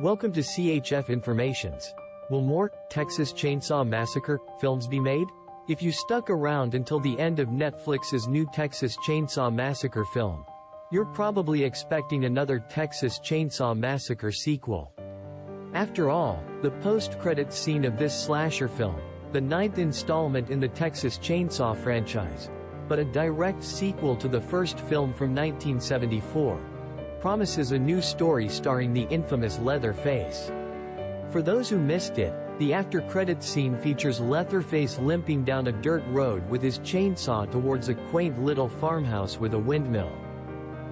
Welcome to CHF Informations. Will more Texas Chainsaw Massacre films be made? If you stuck around until the end of Netflix's new Texas Chainsaw Massacre film, you're probably expecting another Texas Chainsaw Massacre sequel. After all, the post-credits scene of this slasher film, the 9th installment in the Texas Chainsaw franchise, but a direct sequel to the first film from 1974, promises a new story starring the infamous Leatherface. For those who missed it, the after-credits scene features Leatherface limping down a dirt road with his chainsaw towards a quaint little farmhouse with a windmill.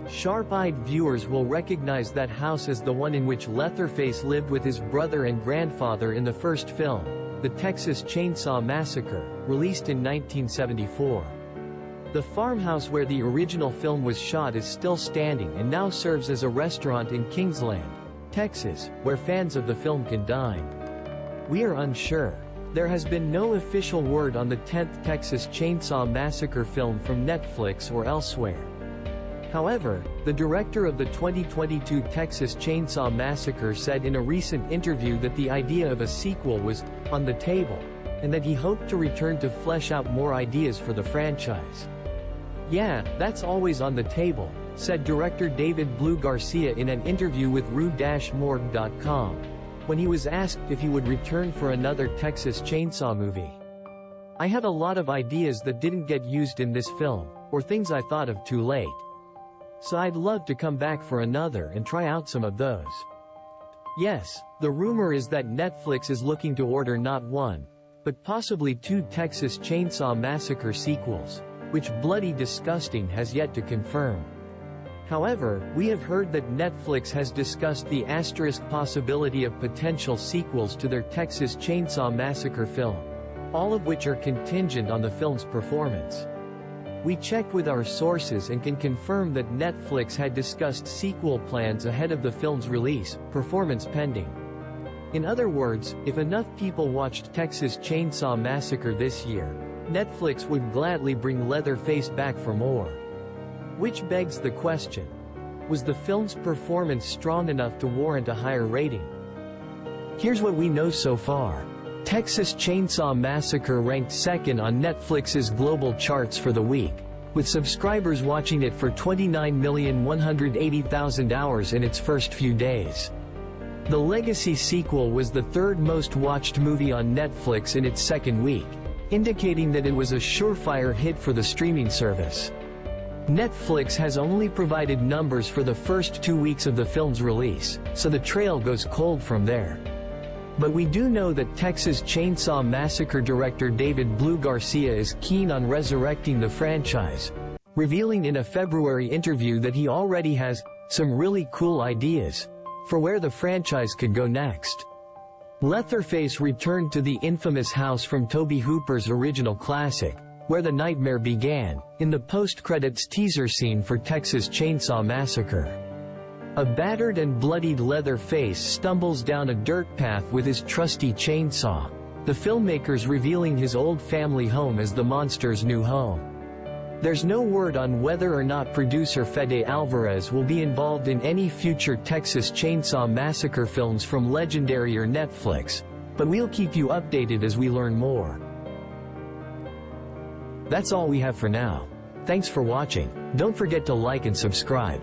Sharp-eyed viewers will recognize that house as the one in which Leatherface lived with his brother and grandfather in the first film, the Texas Chainsaw Massacre, released in 1974. The farmhouse where the original film was shot is still standing and now serves as a restaurant in Kingsland, Texas, where fans of the film can dine. We are unsure. There has been no official word on the 10th Texas Chainsaw Massacre film from Netflix or elsewhere. However, the director of the 2022 Texas Chainsaw Massacre said in a recent interview that the idea of a sequel was on the table, and that he hoped to return to flesh out more ideas for the franchise. "Yeah, that's always on the table," said director David Blue Garcia in an interview with Rue-Morgue.com, when he was asked if he would return for another Texas Chainsaw movie. "I have a lot of ideas that didn't get used in this film, or things I thought of too late. So I'd love to come back for another and try out some of those." Yes, the rumor is that Netflix is looking to order not one, but possibly 2 Texas Chainsaw Massacre sequels, which Bloody Disgusting has yet to confirm. However, we have heard that Netflix has discussed the asterisk possibility of potential sequels to their Texas Chainsaw Massacre film, all of which are contingent on the film's performance. We checked with our sources and can confirm that Netflix had discussed sequel plans ahead of the film's release, performance pending. In other words, if enough people watched Texas Chainsaw Massacre this year, Netflix would gladly bring Leatherface back for more. Which begs the question: was the film's performance strong enough to warrant a higher rating? Here's what we know so far. Texas Chainsaw Massacre ranked second on Netflix's global charts for the week, with subscribers watching it for 29,180,000 hours in its first few days. The Legacy sequel was the third most watched movie on Netflix in its second week, indicating that it was a surefire hit for the streaming service. Netflix has only provided numbers for the first 2 weeks of the film's release, so the trail goes cold from there. But we do know that Texas Chainsaw Massacre director David Blue Garcia is keen on resurrecting the franchise, revealing in a February interview that he already has some really cool ideas for where the franchise could go next. Leatherface returned to the infamous house from Tobe Hooper's original classic, Where the Nightmare Began, in the post-credits teaser scene for Texas Chainsaw Massacre. A battered and bloodied Leatherface stumbles down a dirt path with his trusty chainsaw, the filmmakers revealing his old family home as the monster's new home. There's no word on whether or not producer Fede Alvarez will be involved in any future Texas Chainsaw Massacre films from Legendary or Netflix, but we'll keep you updated as we learn more. That's all we have for now. Thanks for watching. Don't forget to like and subscribe.